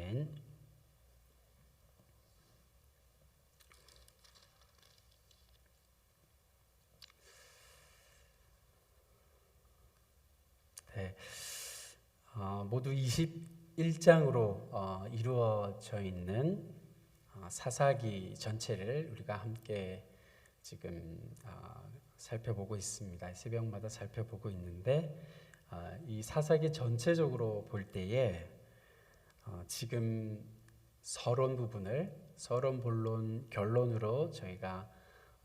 아멘. 네, 모두 21장으로 이루어져 있는 사사기 전체를 우리가 함께 지금 살펴보고 있습니다. 새벽마다 살펴보고 있는데 이 사사기 전체적으로 볼 때에 지금 서론 부분을 서론 본론 결론으로 저희가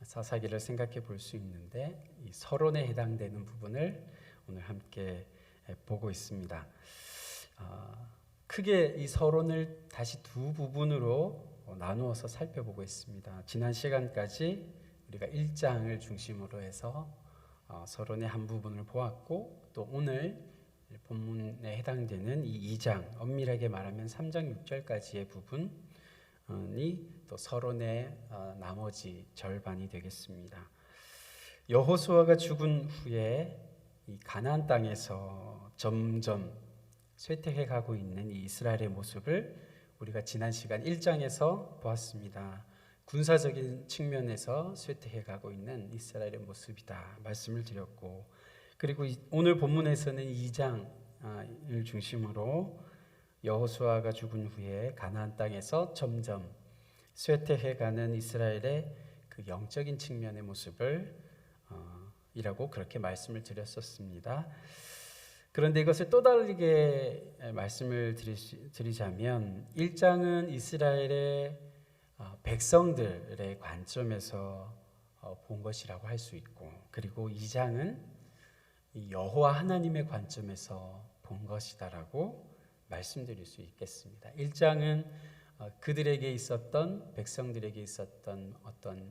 사사기를 생각해 볼 수 있는데 이 서론에 해당되는 부분을 오늘 함께 보고 있습니다. 크게 이 서론을 다시 두 부분으로 나누어서 살펴보고 있습니다. 지난 시간까지 우리가 1장을 중심으로 해서 서론의 한 부분을 보았고, 또 오늘 본문에 해당되는 이 2장, 엄밀하게 말하면 3장 6절까지의 부분이 또 서론의 나머지 절반이 되겠습니다. 여호수아가 죽은 후에 이 가나안 땅에서 점점 쇠퇴해 가고 있는 이 이스라엘의 모습을 우리가 지난 시간 1장에서 보았습니다. 군사적인 측면에서 쇠퇴해 가고 있는 이스라엘의 모습이다 말씀을 드렸고, 그리고 오늘 본문에서는 2장을 중심으로 여호수아가 죽은 후에 가나안 땅에서 점점 쇠퇴해 가는 이스라엘의 그 영적인 측면의 모습을 이라고 그렇게 말씀을 드렸었습니다. 그런데 이것을 또 다르게 말씀을 드리자면 1장은 이스라엘의 백성들의 관점에서 본 것이라고 할 수 있고, 그리고 2장은 여호와 하나님의 관점에서 본 것이다라고 말씀드릴 수 있겠습니다. 1장은 그들에게 있었던, 백성들에게 있었던 어떤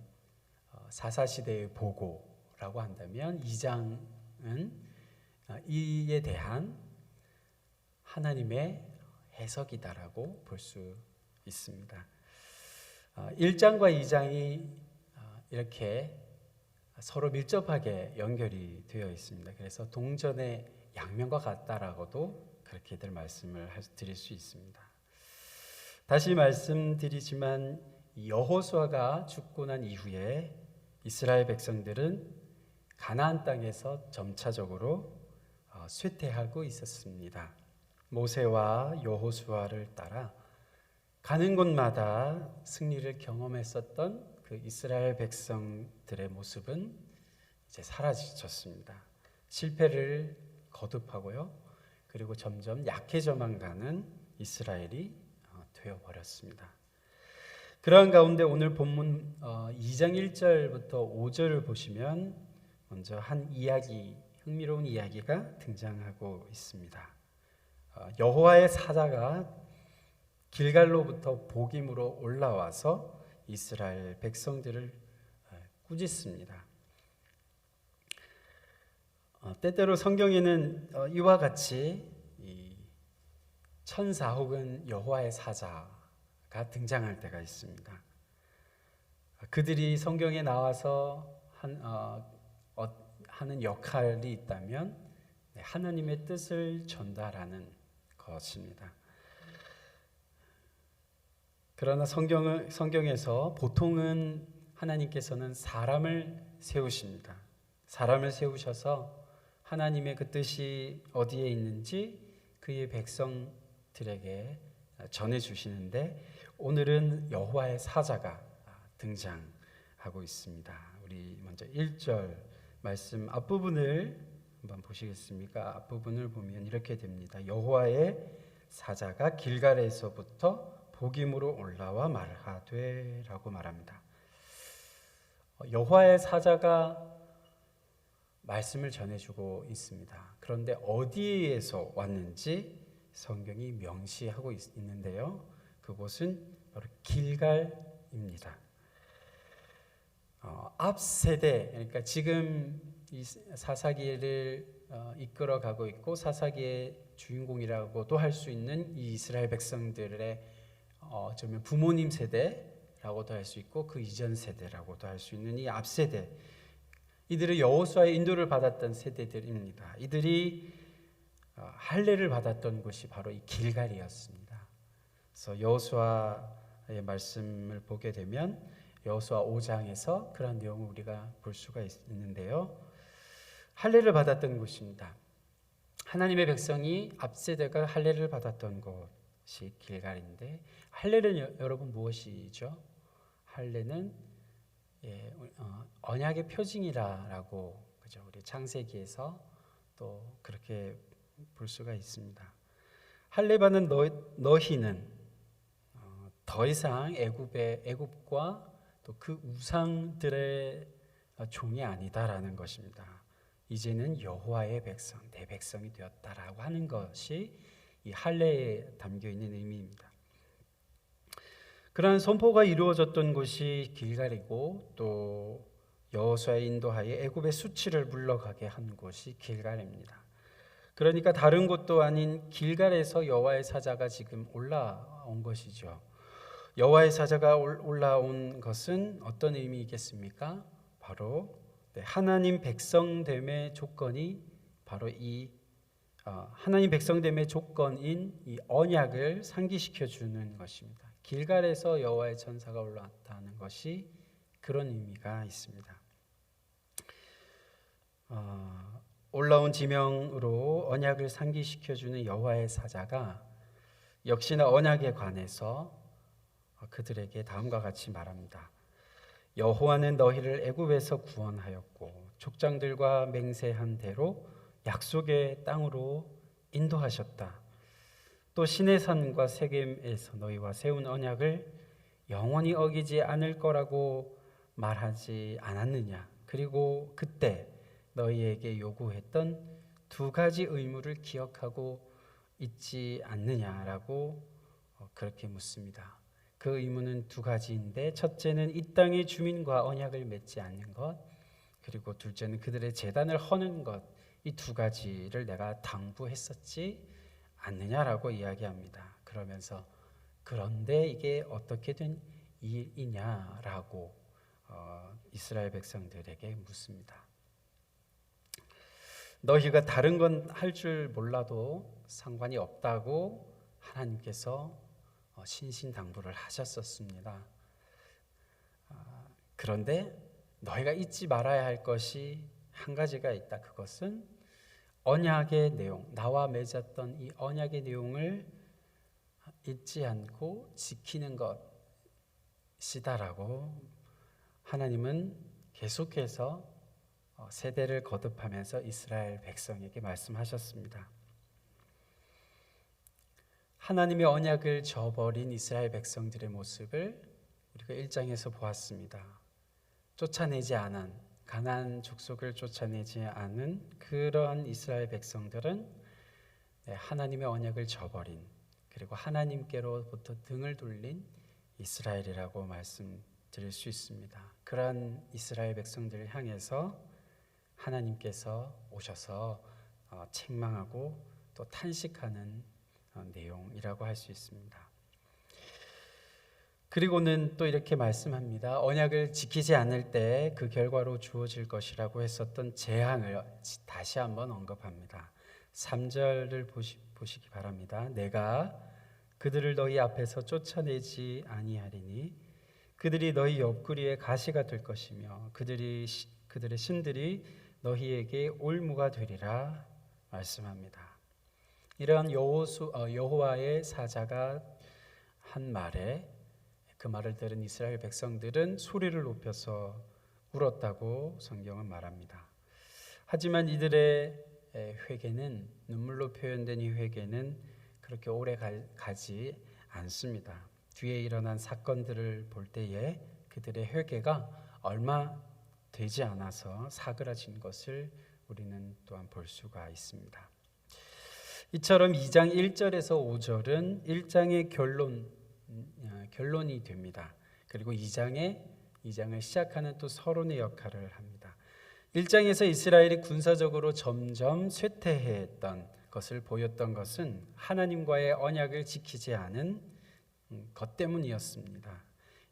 사사시대의 보고라고 한다면 2장은 이에 대한 하나님의 해석이다라고 볼 수 있습니다. 1장과 2장이 이렇게 서로 밀접하게 연결이 되어 있습니다. 그래서 동전의 양면과 같다라고도 그렇게들 말씀을 드릴 수 있습니다. 다시 말씀드리지만 여호수아가 죽고 난 이후에 이스라엘 백성들은 가나안 땅에서 점차적으로 쇠퇴하고 있었습니다. 모세와 여호수아를 따라 가는 곳마다 승리를 경험했었던 그 이스라엘 백성들의 모습은 이제 사라졌습니다. 실패를 거듭하고요. 그리고 점점 약해져만 가는 이스라엘이 되어버렸습니다. 그러한 가운데 오늘 본문 2장 1절부터 5절을 보시면 먼저 한 이야기, 흥미로운 이야기가 등장하고 있습니다. 여호와의 사자가 길갈로부터 복임으로 올라와서 이스라엘 백성들을 꾸짖습니다. 때때로 성경에는 이와 같이 천사 혹은 여호와의 사자가 등장할 때가 있습니다. 그들이 성경에 나와서 하는 역할이 있다면 하나님의 뜻을 전달하는 것입니다. 그러나 성경에서 보통은 하나님께서는 사람을 세우십니다. 사람을 세우셔서 하나님의 그 뜻이 어디에 있는지 그의 백성들에게 전해주시는데, 오늘은 여호와의 사자가 등장하고 있습니다. 우리 먼저 1절 말씀 앞부분을 한번 보시겠습니까? 앞부분을 보면 이렇게 됩니다. 여호와의 사자가 길갈에서부터 복임으로 올라와 말하되 라고 말합니다. 여호와의 사자가 말씀을 전해주고 있습니다. 그런데 어디에서 왔는지 성경이 명시하고 있는데요. 그곳은 바로 길갈입니다. 앞 세대, 그러니까 지금 이 사사기를 이끌어가고 있고 사사기의 주인공이라고도 할 수 있는 이 이스라엘 백성들의 어쩌면 부모님 세대라고도 할 수 있고 그 이전 세대라고도 할 수 있는 이 앞 세대, 이들은 여호수아의 인도를 받았던 세대들입니다. 이들이 할례를 받았던 곳이 바로 이 길갈이었습니다. 그래서 여호수아의 말씀을 보게 되면 여호수아 5장에서 그런 내용을 우리가 볼 수가 있는데요. 할례를 받았던 곳입니다. 하나님의 백성이 앞세대가 할례를 받았던 곳이 길갈인데, 할례는 여러분 무엇이죠? 할례는 언약의 표징이라고, 그죠? 우리 창세기에서 또 그렇게 볼 수가 있습니다. 할례 받은 너희는 더 이상 애굽과 또 그 우상들의 종이 아니다라는 것입니다. 이제는 여호와의 백성, 내 백성이 되었다라고 하는 것이 이 할례에 담겨 있는 의미입니다. 그러한 선포가 이루어졌던 곳이 길갈이고, 또 여호수아의 인도하에 애굽의 수치를 물러가게 한 곳이 길갈입니다. 그러니까 다른 곳도 아닌 길갈에서 여호와의 사자가 지금 올라온 것이죠. 여호와의 사자가 올라온 것은 어떤 의미이겠습니까? 바로 하나님 백성됨의 조건이 바로 하나님 백성됨의 조건인 이 언약을 상기시켜 주는 것입니다. 길갈에서 여호와의 천사가 올라왔다는 것이 그런 의미가 있습니다. 올라온 지명으로 언약을 상기시켜 주는 여호와의 사자가 역시나 언약에 관해서 그들에게 다음과 같이 말합니다. 여호와는 너희를 애굽에서 구원하였고 족장들과 맹세한 대로 약속의 땅으로 인도하셨다. 또 시내 산과 세겜에서 너희와 세운 언약을 영원히 어기지 않을 거라고 말하지 않았느냐? 그리고 그때 너희에게 요구했던 두 가지 의무를 기억하고 있지 않느냐라고 그렇게 묻습니다. 그 의무는 두 가지인데, 첫째는 이 땅의 주민과 언약을 맺지 않는 것, 그리고 둘째는 그들의 제단을 허는 것. 이 두 가지를 내가 당부했었지 않느냐라고 이야기합니다. 그러면서 그런데 이게 어떻게 된 일이냐라고 이스라엘 백성들에게 묻습니다. 너희가 다른 건 할 줄 몰라도 상관이 없다고 하나님께서 신신당부를 하셨었습니다. 그런데 너희가 잊지 말아야 할 것이 한 가지가 있다. 그것은 언약의 내용, 나와 맺었던 이 언약의 내용을 잊지 않고 지키는 것이다라고 하나님은 계속해서 세대를 거듭하면서 이스라엘 백성에게 말씀하셨습니다. 하나님의 언약을 저버린 이스라엘 백성들의 모습을 우리가 1장에서 보았습니다. 쫓아내지 않은, 가나안 족속을 쫓아내지 않은 그러한 이스라엘 백성들은 하나님의 언약을 저버린, 그리고 하나님께로부터 등을 돌린 이스라엘이라고 말씀드릴 수 있습니다. 그러한 이스라엘 백성들을 향해서 하나님께서 오셔서 책망하고 또 탄식하는 내용이라고 할 수 있습니다. 그리고는 또 이렇게 말씀합니다. 언약을 지키지 않을 때 그 결과로 주어질 것이라고 했었던 재앙을 다시 한번 언급합니다. 3절을 보시기 바랍니다. 내가 그들을 너희 앞에서 쫓아내지 아니하리니 그들이 너희 옆구리에 가시가 될 것이며 그들의 신들이 너희에게 올무가 되리라 말씀합니다. 이러한 여호와의 사자가 한 말에, 그 말을 들은 이스라엘 백성들은 소리를 높여서 울었다고 성경은 말합니다. 하지만 이들의 회개는, 눈물로 표현된 이 회개는 그렇게 오래 가지 않습니다. 뒤에 일어난 사건들을 볼 때에 그들의 회개가 얼마 되지 않아서 사그라진 것을 우리는 또한 볼 수가 있습니다. 이처럼 2장 1절에서 5절은 1장의 결론이 됩니다. 그리고 2장을 시작하는 또 서론의 역할을 합니다. 1장에서 이스라엘이 군사적으로 점점 쇠퇴했던 것을 보였던 것은 하나님과의 언약을 지키지 않은 것 때문이었습니다.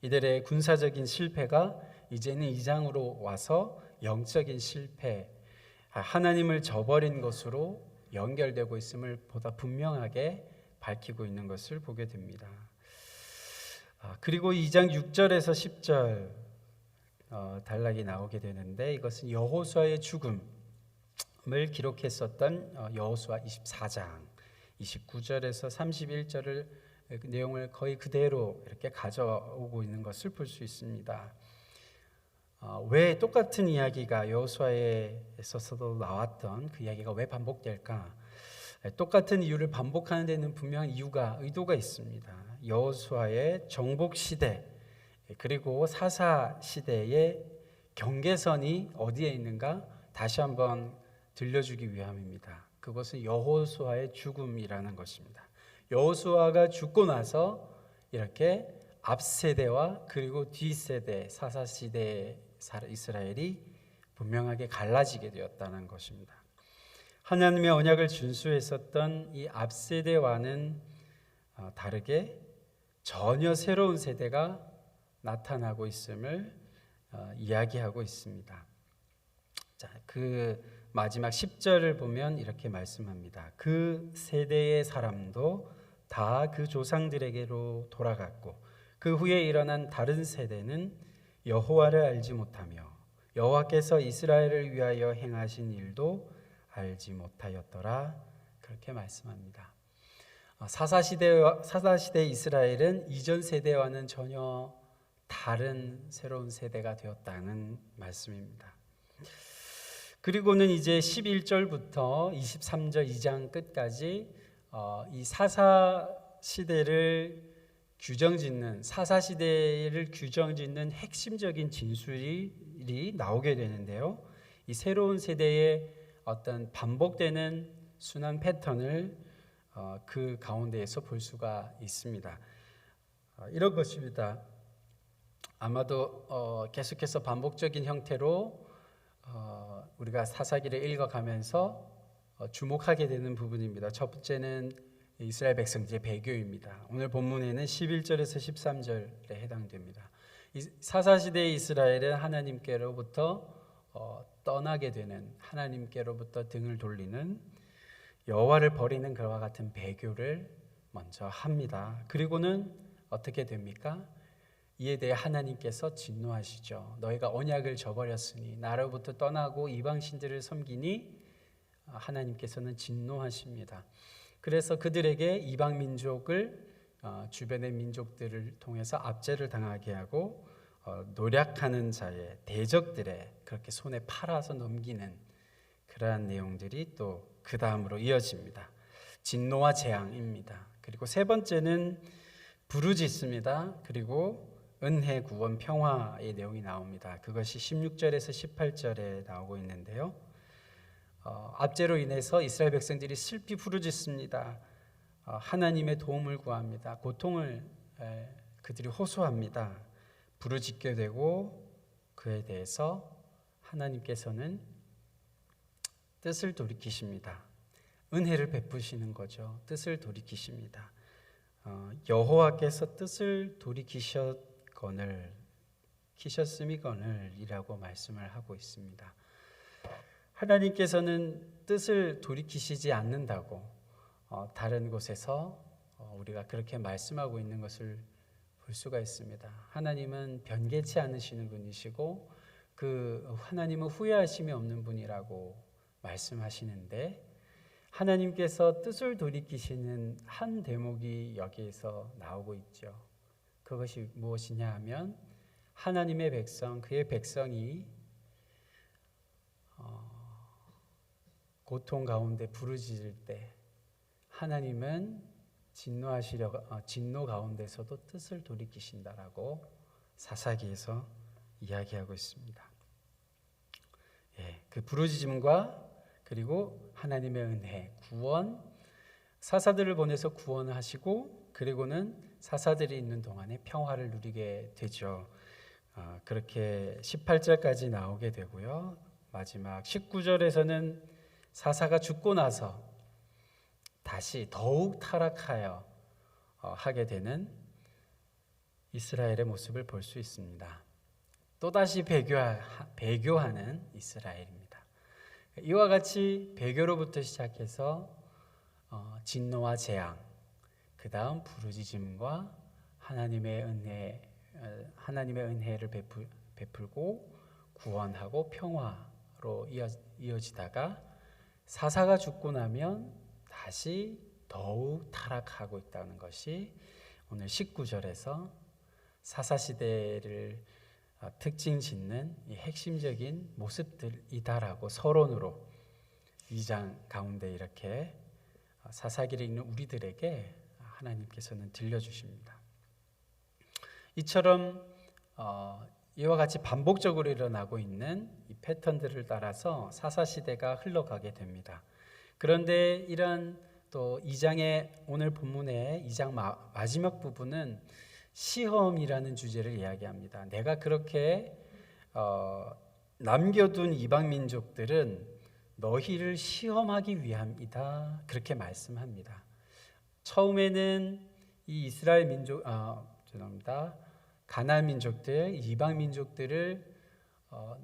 이들의 군사적인 실패가 이제는 2장으로 와서 영적인 실패, 하나님을 저버린 것으로 연결되고 있음을 보다 분명하게 밝히고 있는 것을 보게 됩니다. 그리고 2장 6절에서 10절 단락이 나오게 되는데, 이것은 여호수아의 죽음을 기록했었던 여호수아 24장 29절에서 31절을 내용을 거의 그대로 이렇게 가져오고 있는 것을 볼 수 있습니다. 왜 똑같은 이야기가 여호수아에 있어서도 나왔던 그 이야기가 왜 반복될까? 똑같은 이유를 반복하는 데는 분명한 의도가 있습니다. 여호수아의 정복 시대 그리고 사사 시대의 경계선이 어디에 있는가 다시 한번 들려주기 위함입니다. 그것은 여호수아의 죽음이라는 것입니다. 여호수아가 죽고 나서 이렇게 앞 세대와 그리고 뒤 세대 사사 시대의 이스라엘이 분명하게 갈라지게 되었다는 것입니다. 하나님의 언약을 준수했었던 이 앞 세대와는 다르게 전혀 새로운 세대가 나타나고 있음을 이야기하고 있습니다. 자, 그 마지막 10절을 보면 이렇게 말씀합니다. 그 세대의 사람도 다 그 조상들에게로 돌아갔고 그 후에 일어난 다른 세대는 여호와를 알지 못하며 여호와께서 이스라엘을 위하여 행하신 일도 알지 못하였더라. 그렇게 말씀합니다. 사사시대 이스라엘은 이전 세대와는 전혀 다른 새로운 세대가 되었다는 말씀입니다. 그리고는 이제 11절부터 23절 2장 끝까지 이 사사시대를 규정짓는 핵심적인 진술이 나오게 되는데요. 이 새로운 세대의 어떤 반복되는 순환 패턴을 그 가운데에서 볼 수가 있습니다. 이런 것입니다. 아마도 계속해서 반복적인 형태로 우리가 사사기를 읽어가면서 주목하게 되는 부분입니다. 첫 번째는 이스라엘 백성들의 배교입니다. 오늘 본문에는 11절에서 13절에 해당됩니다. 사사시대의 이스라엘은 하나님께로부터 떠나게 되는, 하나님께로부터 등을 돌리는, 여호와를 버리는 그와 같은 배교를 먼저 합니다. 그리고는 어떻게 됩니까? 이에 대해 하나님께서 진노하시죠. 너희가 언약을 저버렸으니 나로부터 떠나고 이방신들을 섬기니 하나님께서는 진노하십니다. 그래서 그들에게 이방 민족을 주변의 민족들을 통해서 압제를 당하게 하고 노략하는 자의 대적들의 그렇게 손에 팔아서 넘기는 그러한 내용들이 또 그 다음으로 이어집니다. 진노와 재앙입니다. 그리고 세 번째는 부르짖습니다. 그리고 은혜, 구원, 평화의 내용이 나옵니다. 그것이 16절에서 18절에 나오고 있는데요. 압제로 인해서 이스라엘 백성들이 슬피 부르짖습니다. 하나님의 도움을 구합니다. 고통을 그들이 호소합니다. 부르짖게 되고 그에 대해서 하나님께서는 뜻을 돌이키십니다. 은혜를 베푸시는 거죠. 뜻을 돌이키십니다. 여호와께서 뜻을 키셨음이거늘이라고 말씀을 하고 있습니다. 하나님께서는 뜻을 돌이키시지 않는다고 다른 곳에서 우리가 그렇게 말씀하고 있는 것을 볼 수가 있습니다. 하나님은 변개치 않으시는 분이시고 하나님은 후회하심이 없는 분이라고 말씀하시는데, 하나님께서 뜻을 돌이키시는 한 대목이 여기에서 나오고 있죠. 그것이 무엇이냐 하면 하나님의 백성, 그의 백성이 고통 가운데 부르짖을 때 하나님은 진노 가운데서도 뜻을 돌이키신다라고 사사기에서 이야기하고 있습니다. 그 부르짖음과 그리고 하나님의 은혜, 구원, 사사들을 보내서 구원하시고 그리고는 사사들이 있는 동안에 평화를 누리게 되죠. 그렇게 18절까지 나오게 되고요. 마지막 19절에서는 사사가 죽고 나서 다시 더욱 타락하여 하게 되는 이스라엘의 모습을 볼 수 있습니다. 또다시 배교하는 이스라엘입니다. 이와 같이 배교로부터 시작해서 진노와 재앙, 그 다음 부르짖음과 하나님의 은혜를 베풀고 구원하고 평화로 이어지다가 사사가 죽고 나면 다시 더욱 타락하고 있다는 것이 오늘 19절에서 사사시대를 특징 짓는 이 핵심적인 모습들이다라고 서론으로 2장 가운데 이렇게 사사기를 읽는 우리들에게 하나님께서는 들려주십니다. 이처럼 이와 같이 반복적으로 일어나고 있는 이 패턴들을 따라서 사사시대가 흘러가게 됩니다. 그런데 이런 또 2장의 오늘 본문의 2장 마지막 부분은 시험이라는 주제를 이야기합니다. 내가 그렇게 남겨둔 이방 민족들은 너희를 시험하기 위함이다. 그렇게 말씀합니다. 처음에는 이 이스라엘 민족, 가나안 민족들, 이방 민족들을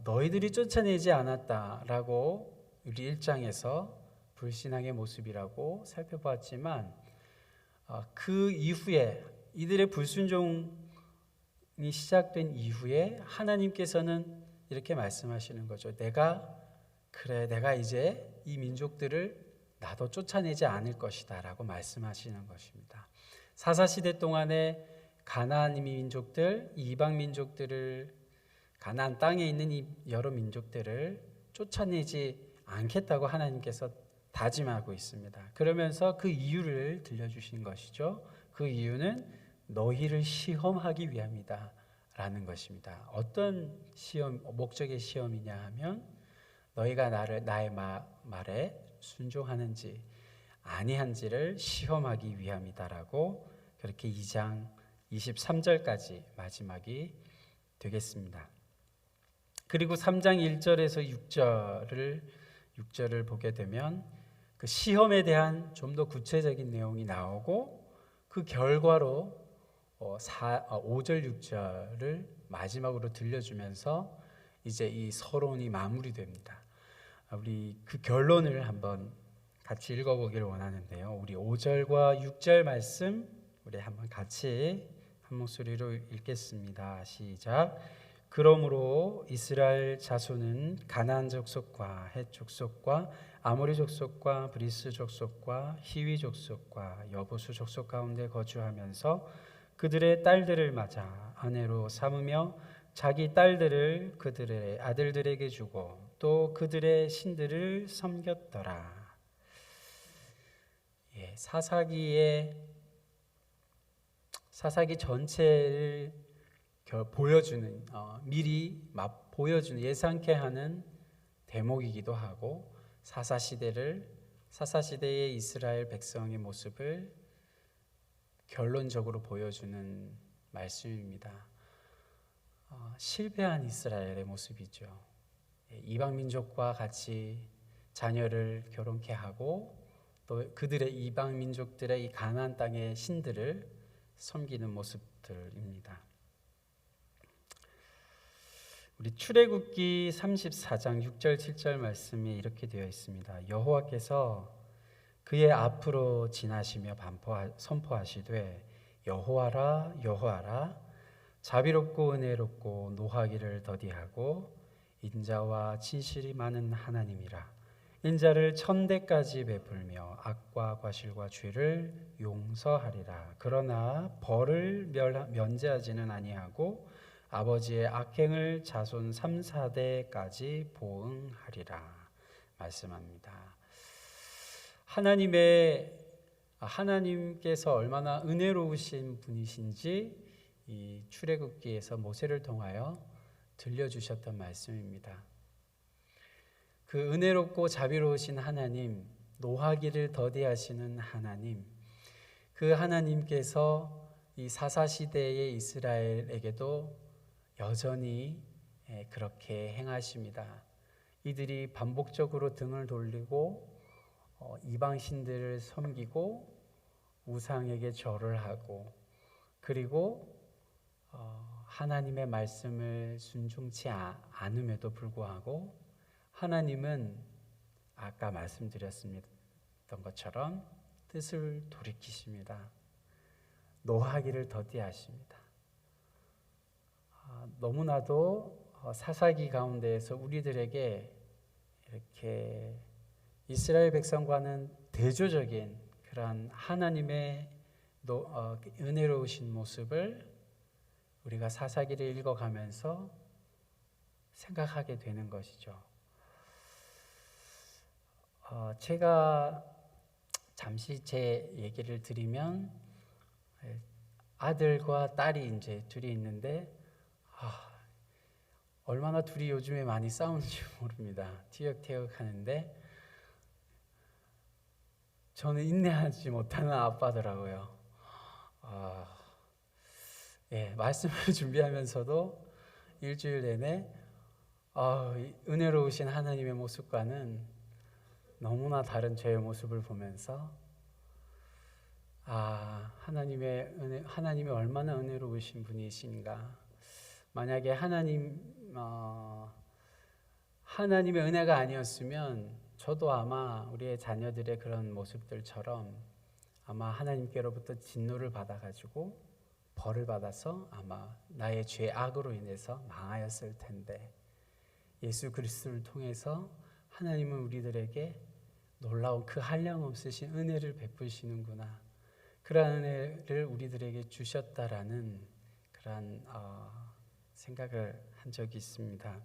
너희들이 쫓아내지 않았다라고 우리 1장에서 불신앙의 모습이라고 살펴보았지만 그 이후에 이들의 불순종이 시작된 이후에 하나님께서는 이렇게 말씀하시는 거죠. 내가 이제 이 민족들을 나도 쫓아내지 않을 것이다 라고 말씀하시는 것입니다. 사사시대 동안에 가나안 민족들, 이방 민족들을, 가나안 땅에 있는 이 여러 민족들을 쫓아내지 않겠다고 하나님께서 다짐하고 있습니다. 그러면서 그 이유를 들려주신 것이죠. 그 이유는 너희를 시험하기 위함이다 라는 것입니다. 어떤 시험, 목적의 시험이냐 하면 너희가 나의 말에 순종하는지 아니한지를 시험하기 위함이다라고 그렇게 2장 23절까지 마지막이 되겠습니다. 그리고 3장 1절에서 6절을 보게 되면 그 시험에 대한 좀 더 구체적인 내용이 나오고 그 결과로 5절 6절을 마지막으로 들려주면서 이제 이 서론이 마무리됩니다. 우리 그 결론을 한번 같이 읽어보기를 원하는데요. 우리 5절과 6절 말씀 우리 한번 같이 한 목소리로 읽겠습니다. 시작. 그러므로 이스라엘 자손은 가나안 족속과 헷 족속과 아모리 족속과 브리스 족속과 히위 족속과 여부수 족속 가운데 거주하면서 그들의 딸들을 맞아 아내로 삼으며 자기 딸들을 그들의 아들들에게 주고 또 그들의 신들을 섬겼더라. 사사기 전체를 보여주는 미리 보여주는 예상케 하는 대목이기도 하고 사사시대의 이스라엘 백성의 모습을 결론적으로 보여주는 말씀입니다. 실패한 이스라엘의 모습이죠. 이방 민족과 같이 자녀를 결혼케 하고 또 그들의 이방 민족들의 이 가나안 땅의 신들을 섬기는 모습들입니다. 우리 출애굽기 34장 6절 7절 말씀이 이렇게 되어 있습니다. 여호와께서 그의 앞으로 지나시며 선포하시되 여호와라 여호와라 자비롭고 은혜롭고 노하기를 더디하고 인자와 진실이 많은 하나님이라. 인자를 천대까지 베풀며 악과 과실과 죄를 용서하리라. 그러나 벌을 면제하지는 아니하고 아버지의 악행을 자손 3, 4대까지 보응하리라 말씀합니다. 하나님께서 얼마나 은혜로우신 분이신지 이 출애굽기에서 모세를 통하여 들려주셨던 말씀입니다. 그 은혜롭고 자비로우신 하나님, 노하기를 더디하시는 하나님, 그 하나님께서 이 사사시대의 이스라엘에게도 여전히 그렇게 행하십니다. 이들이 반복적으로 등을 돌리고 이방신들을 섬기고 우상에게 절을 하고 그리고 하나님의 말씀을 순종치 않음에도 불구하고 하나님은 아까 말씀드렸던 것처럼 뜻을 돌이키십니다. 노하기를 더디하십니다. 너무나도 사사기 가운데에서 우리들에게 이렇게 이스라엘 백성과는 대조적인 그러한 하나님의 은혜로우신 모습을 우리가 사사기를 읽어가면서 생각하게 되는 것이죠. 제가 잠시 제 얘기를 드리면 아들과 딸이 이제 둘이 있는데 얼마나 둘이 요즘에 많이 싸우는지 모릅니다. 티격태격 하는데 저는 인내하지 못하는 아빠더라고요. 말씀을 준비하면서도 일주일 내내 은혜로우신 하나님의 모습과는 너무나 다른 저의 모습을 보면서 하나님이 얼마나 은혜로우신 분이신가. 만약에 하나님의 은혜가 아니었으면 저도 아마 우리의 자녀들의 그런 모습들처럼 아마 하나님께로부터 진노를 받아가지고 벌을 받아서 아마 나의 죄 악으로 인해서 망하였을 텐데, 예수 그리스도를 통해서 하나님은 우리들에게 놀라운 그 한량없으신 은혜를 베푸시는구나, 그러한 은혜를 우리들에게 주셨다라는 그런 생각을 한 적이 있습니다.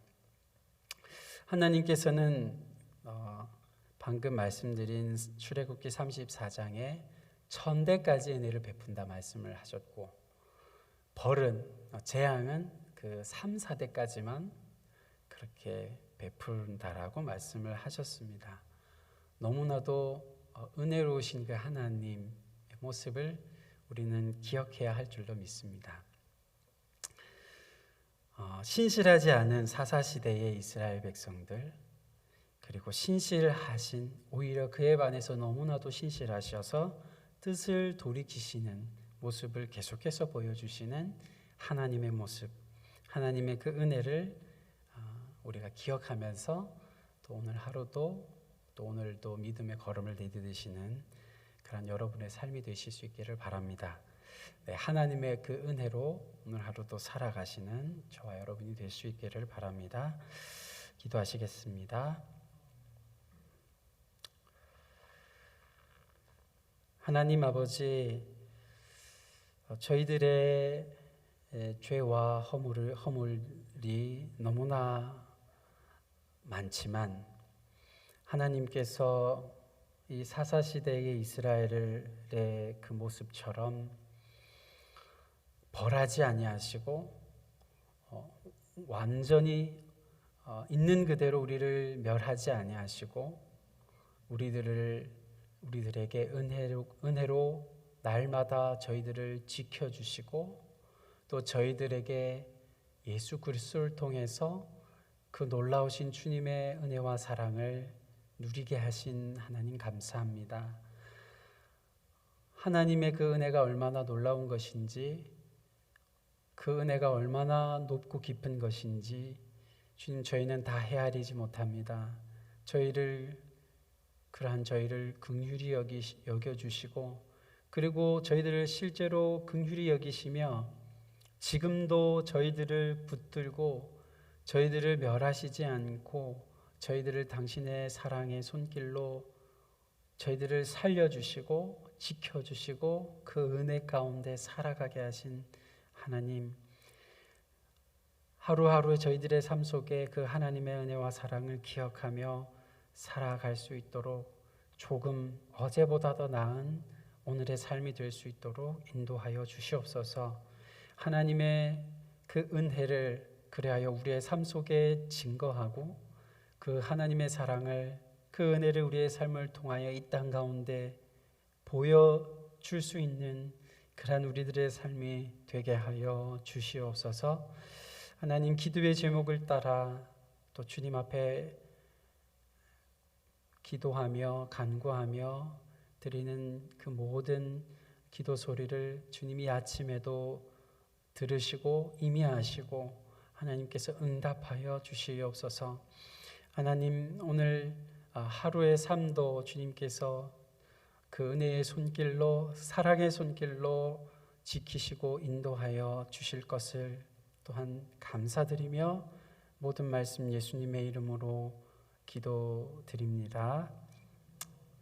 하나님께서는 방금 말씀드린 출애굽기 34장에 1000대까지 은혜를 베푼다 말씀을 하셨고, 벌은 재앙은 그 3, 4대까지만 그렇게 베푼다라고 말씀을 하셨습니다. 너무나도 은혜로우신 그 하나님의 모습을 우리는 기억해야 할 줄로 믿습니다. 신실하지 않은 사사시대의 이스라엘 백성들, 그리고 신실하신, 오히려 그에 반해서 너무나도 신실하셔서 뜻을 돌이키시는 모습을 계속해서 보여주시는 하나님의 모습, 하나님의 그 은혜를 우리가 기억하면서 또 오늘 하루도 또 오늘도 믿음의 걸음을 내딛으시는 그런 여러분의 삶이 되실 수 있기를 바랍니다. 하나님의 그 은혜로 오늘 하루도 살아가시는 저와 여러분이 될 수 있기를 바랍니다. 기도하시겠습니다. 하나님 아버지, 저희들의 죄와 허물이 너무나 많지만 하나님께서 이 사사시대의 이스라엘의 그 모습처럼 벌하지 아니하시고 완전히 있는 그대로 우리를 멸하지 아니하시고 우리들에게 은혜로 날마다 저희들을 지켜주시고 또 저희들에게 예수 그리스도를 통해서 그 놀라우신 주님의 은혜와 사랑을 누리게 하신 하나님 감사합니다. 하나님의 그 은혜가 얼마나 놀라운 것인지, 그 은혜가 얼마나 높고 깊은 것인지 주님, 저희는 다 헤아리지 못합니다. 그러한 저희를 긍휼히 여겨주시고, 그리고 저희들을 실제로 긍휼히 여기시며 지금도 저희들을 붙들고 저희들을 멸하시지 않고 저희들을 당신의 사랑의 손길로 저희들을 살려주시고 지켜주시고 그 은혜 가운데 살아가게 하신 하나님, 하루하루 저희들의 삶 속에 그 하나님의 은혜와 사랑을 기억하며 살아갈 수 있도록 조금 어제보다 더 나은 오늘의 삶이 될 수 있도록 인도하여 주시옵소서. 하나님의 그 은혜를 그리하여 우리의 삶 속에 증거하고 그 하나님의 사랑을, 그 은혜를 우리의 삶을 통하여 이 땅 가운데 보여줄 수 있는 그러한 우리들의 삶이 되게 하여 주시옵소서. 하나님, 기도의 제목을 따라 또 주님 앞에 기도하며 간구하며 드리는 그 모든 기도 소리를 주님이 아침에도 들으시고 임의하시고 하나님께서 응답하여 주시옵소서. 하나님, 오늘 하루의 삶도 주님께서 그 은혜의 손길로, 사랑의 손길로 지키시고 인도하여 주실 것을 또한 감사드리며 모든 말씀 예수님의 이름으로 기도드립니다.